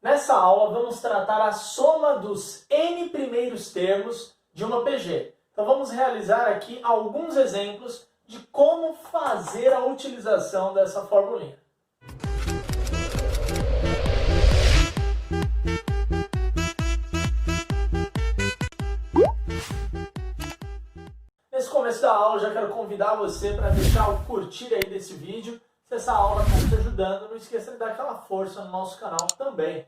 Nessa aula vamos tratar a soma dos n primeiros termos de uma PG. Então vamos realizar aqui alguns exemplos de como fazer a utilização dessa formulinha. Nesse começo da aula, já quero convidar você para deixar o curtir aí desse vídeo. Se essa aula está te ajudando, não esqueça de dar aquela força no nosso canal também.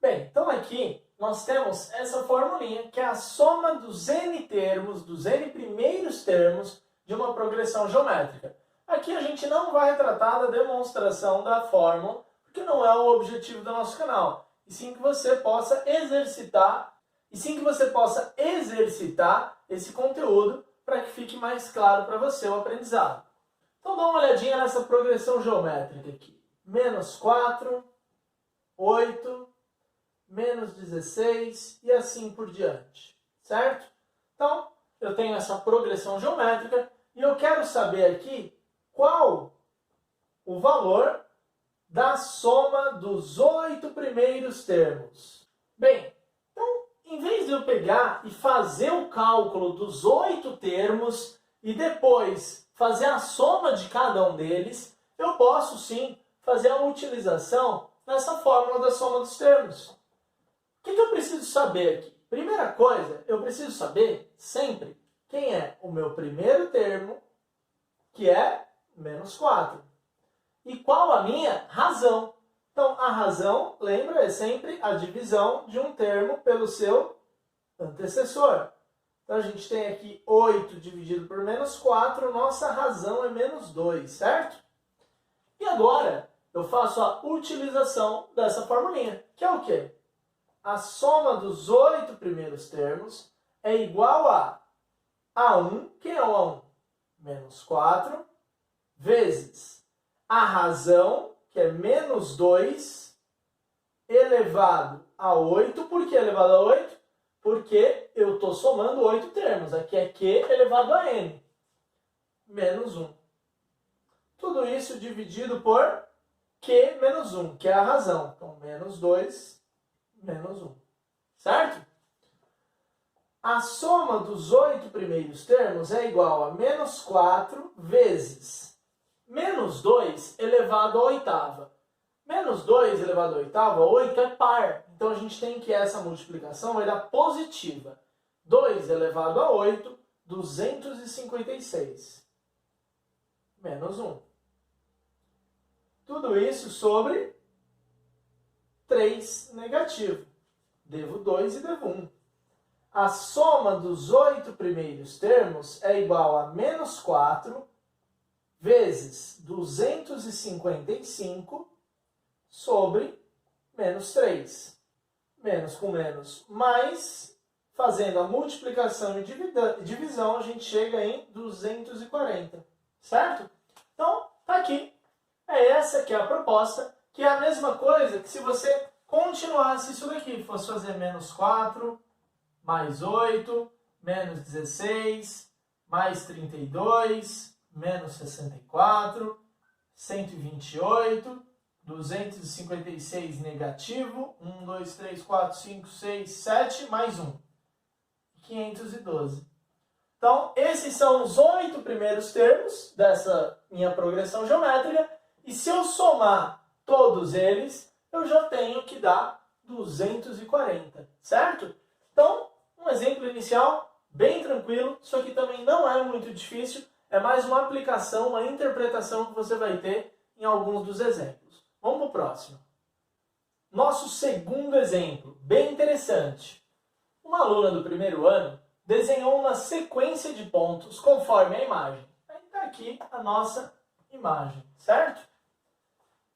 Bem, então aqui nós temos essa formulinha, que é a soma dos n termos, dos n primeiros termos de uma progressão geométrica. Aqui a gente não vai tratar da demonstração da fórmula, porque não é o objetivo do nosso canal. E sim que você possa exercitar esse conteúdo para que fique mais claro para você o aprendizado. Então dá uma olhadinha nessa progressão geométrica aqui. Menos 4, 8, menos 16 e assim por diante, certo? Então, eu tenho essa progressão geométrica e eu quero saber aqui qual o valor da soma dos 8 primeiros termos. Bem, então, em vez de eu pegar e fazer o cálculo dos 8 termos e depois fazer a soma de cada um deles, eu posso sim fazer a utilização dessa fórmula da soma dos termos. O que eu preciso saber aqui? Primeira coisa, eu preciso saber sempre quem é o meu primeiro termo, que é menos 4. E qual a minha razão. Então, a razão, lembra, é sempre a divisão de um termo pelo seu antecessor. Então, a gente tem aqui 8 dividido por menos 4, nossa razão é menos 2, certo? E agora, eu faço a utilização dessa formulinha, que é o quê? A soma dos 8 primeiros termos é igual a A1, que é o A1? Menos 4, vezes a razão, que é menos 2, elevado a 8. Por que elevado a 8? Porque eu estou somando 8 termos. Aqui é Q elevado a N. Menos 1. Tudo isso dividido por Q menos 1, que é a razão. Então, menos 2, menos 1. Certo? A soma dos 8 primeiros termos é igual a menos 4 vezes menos 2 elevado à oitava. Menos 2 elevado à oitava, 8 é par. Então, a gente tem que essa multiplicação vai dar positiva. 2 elevado a 8, 256. Menos 1. Tudo isso sobre 3 negativo. Devo 2 e devo 1. A soma dos 8 primeiros termos é igual a menos 4 vezes 255 sobre menos 3. Menos com menos mais, fazendo a multiplicação e divisão, a gente chega em 240. Certo? Então, tá aqui. É essa que é a proposta, que é a mesma coisa que se você continuasse isso daqui. Fosse fazer menos 4, mais 8, menos 16, mais 32, menos 64, 128, 256 negativo, 1, 2, 3, 4, 5, 6, 7, mais 1. 512. Então, esses são os 8 primeiros termos dessa minha progressão geométrica. E se eu somar todos eles, eu já tenho que dar 240, certo? Então, um exemplo inicial, bem tranquilo. Isso aqui também não é muito difícil. É mais uma aplicação, uma interpretação que você vai ter em alguns dos exemplos. Vamos para o próximo. Nosso segundo exemplo, bem interessante. Uma aluna do primeiro ano desenhou uma sequência de pontos conforme a imagem. Aí está aqui a nossa imagem, certo?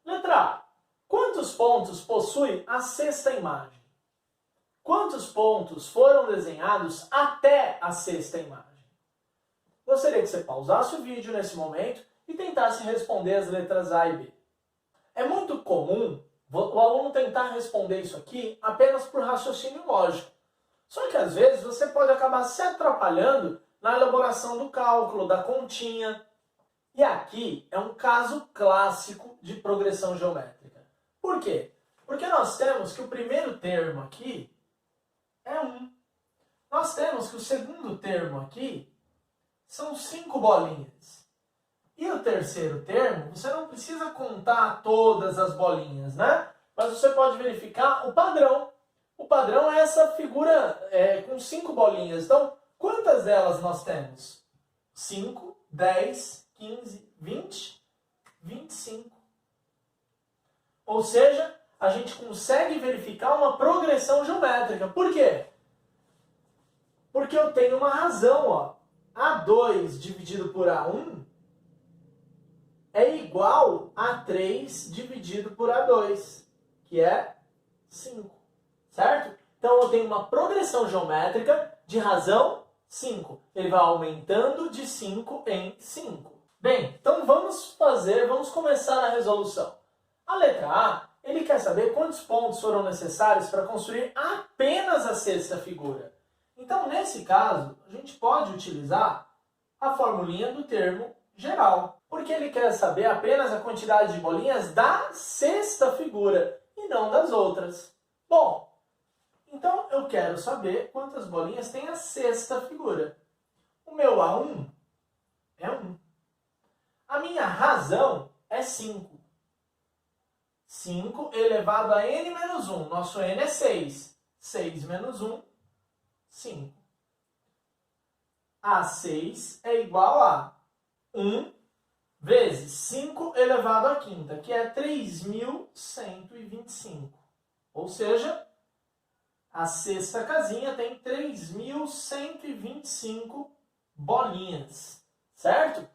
Letra A. Quantos pontos possui a sexta imagem? Quantos pontos foram desenhados até a sexta imagem? Gostaria que você pausasse o vídeo nesse momento e tentasse responder as letras A e B. É muito comum o aluno tentar responder isso aqui apenas por raciocínio lógico. Só que às vezes você pode acabar se atrapalhando na elaboração do cálculo, da continha. E aqui é um caso clássico de progressão geométrica. Por quê? Porque nós temos que o primeiro termo aqui é 1. Nós temos que o segundo termo aqui são 5 bolinhas. E o terceiro termo, você não precisa contar todas as bolinhas, né? Mas você pode verificar o padrão. O padrão é essa figura com 5 bolinhas. Então, quantas delas nós temos? 5, 10, 15, 20, 25. Ou seja, a gente consegue verificar uma progressão geométrica. Por quê? Porque eu tenho uma razão, ó. A2 dividido por A1 é igual a 3 dividido por A2, que é 5, certo? Então eu tenho uma progressão geométrica de razão 5. Ele vai aumentando de 5 em 5. Bem, então vamos começar a resolução. A letra A, ele quer saber quantos pontos foram necessários para construir apenas a sexta figura. Então, nesse caso, a gente pode utilizar a formulinha do termo geral, porque ele quer saber apenas a quantidade de bolinhas da sexta figura e não das outras. Bom, então eu quero saber quantas bolinhas tem a sexta figura. O meu A1 é 1. A minha razão é 5. 5 elevado a n menos 1. Nosso n é 6. 6 menos 1, 5. A6 é igual a 1 vezes 5 elevado à quinta, que é 3.125. Ou seja, a sexta casinha tem 3.125 bolinhas, certo?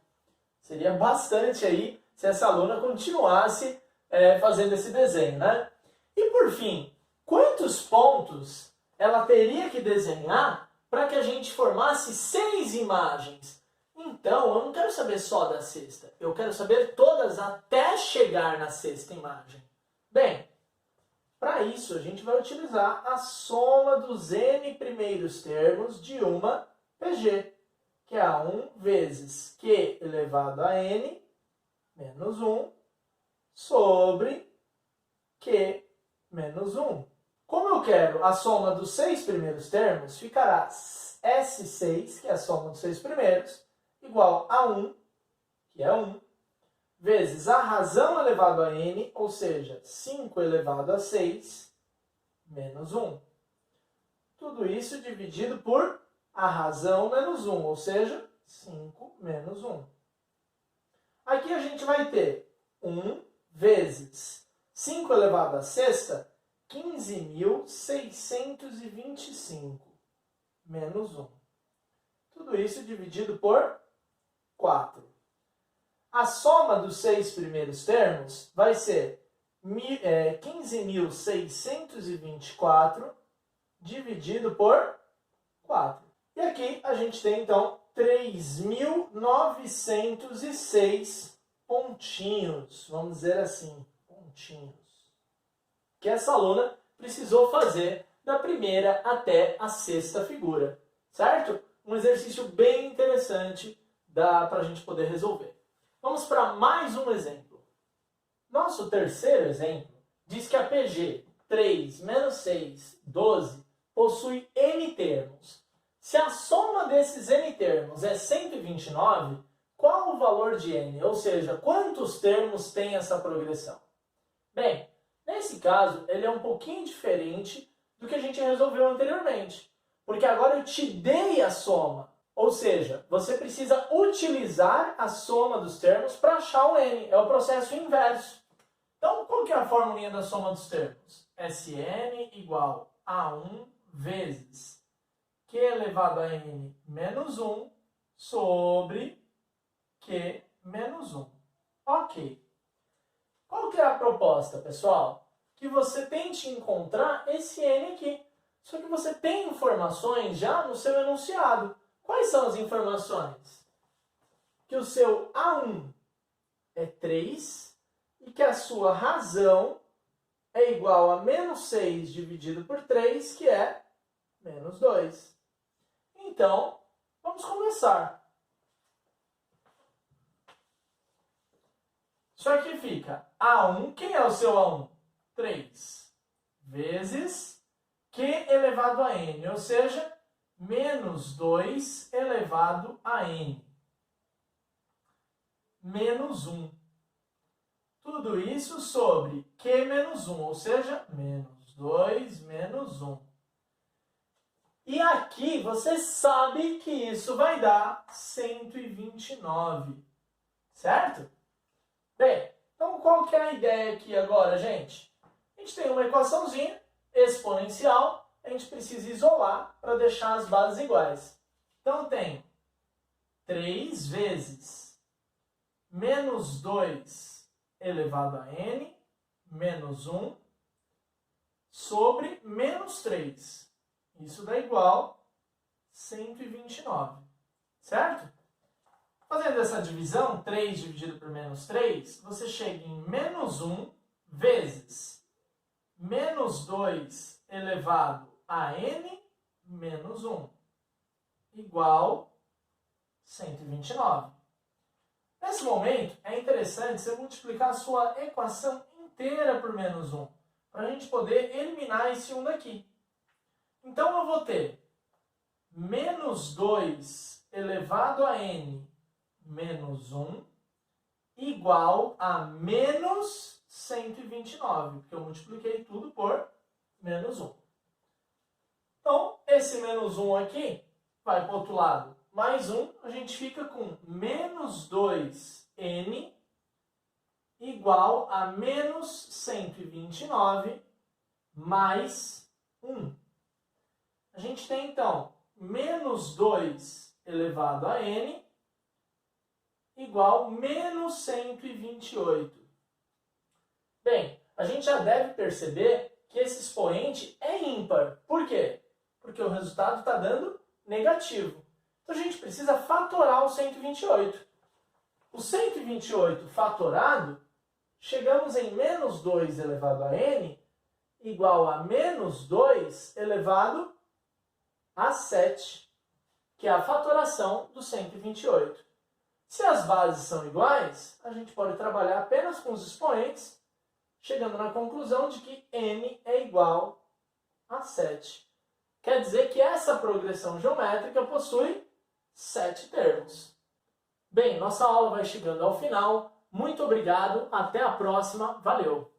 Seria bastante aí se essa aluna continuasse fazendo esse desenho, né? E por fim, quantos pontos ela teria que desenhar para que a gente formasse 6 imagens? Então, eu não quero saber só da sexta, eu quero saber todas até chegar na sexta imagem. Bem, para isso a gente vai utilizar a soma dos n primeiros termos de uma PG, que é A1 vezes Q elevado a n menos 1 sobre Q menos 1. Como eu quero a soma dos 6 primeiros termos, ficará S6, que é a soma dos 6 primeiros, igual a 1, que é 1, vezes a razão elevado a n, ou seja, 5 elevado a 6, menos 1. Tudo isso dividido por a razão menos 1, ou seja, 5 menos 1. Aqui a gente vai ter 1 vezes 5 elevado a sexta, 15.625, menos 1. Tudo isso dividido por 4. A soma dos 6 primeiros termos vai ser 15.624 dividido por 4. E aqui a gente tem, então, 3.906 pontinhos, vamos dizer assim, pontinhos, que essa aluna precisou fazer da primeira até a sexta figura, certo? Um exercício bem interessante para a gente poder resolver. Vamos para mais um exemplo. Nosso terceiro exemplo diz que a PG 3 menos 6, 12, possui n termos. Se a soma desses n termos é 129, qual o valor de n? Ou seja, quantos termos tem essa progressão? Bem, nesse caso, ele é um pouquinho diferente do que a gente resolveu anteriormente. Porque agora eu te dei a soma. Ou seja, você precisa utilizar a soma dos termos para achar o n. É o processo inverso. Então, qual que é a formulinha da soma dos termos? Sn igual a 1 vezes Q elevado a n menos 1 sobre Q menos 1. Ok. Qual que é a proposta, pessoal? Que você tente encontrar esse n aqui. Só que você tem informações já no seu enunciado. Quais são as informações? Que o seu A1 é 3 e que a sua razão é igual a menos 6 dividido por 3, que é menos 2. Então, vamos começar. Isso aqui fica A1. Quem é o seu A1? 3. vezes Q elevado a N, ou seja, menos 2 elevado a N. Menos 1. Tudo isso sobre Q menos 1, ou seja, menos 2 menos 1. E aqui você sabe que isso vai dar 129, certo? Bem, então qual que é a ideia aqui agora, gente? A gente tem uma equaçãozinha exponencial, a gente precisa isolar para deixar as bases iguais. Então tem 3 vezes menos 2 elevado a n, menos 1, sobre menos 3. Isso dá igual 129, certo? Fazendo essa divisão, 3 dividido por menos 3, você chega em menos 1 vezes menos 2 elevado a n menos 1, igual 129. Nesse momento, é interessante você multiplicar a sua equação inteira por menos 1, para a gente poder eliminar esse 1 daqui. Então, eu vou ter menos 2 elevado a n menos 1 igual a menos 129, porque eu multipliquei tudo por menos 1. Então, esse menos 1 aqui vai para o outro lado. Mais 1, a gente fica com menos 2n igual a menos 129 mais 1. A gente tem, então, menos 2 elevado a n igual a menos 128. Bem, a gente já deve perceber que esse expoente é ímpar. Por quê? Porque o resultado está dando negativo. Então, a gente precisa fatorar o 128. O 128 fatorado, chegamos em menos 2 elevado a n igual a menos 2 elevado a 7, que é a fatoração do 128. Se as bases são iguais, a gente pode trabalhar apenas com os expoentes, chegando na conclusão de que n é igual a 7. Quer dizer que essa progressão geométrica possui 7 termos. Bem, nossa aula vai chegando ao final. Muito obrigado, até a próxima, valeu!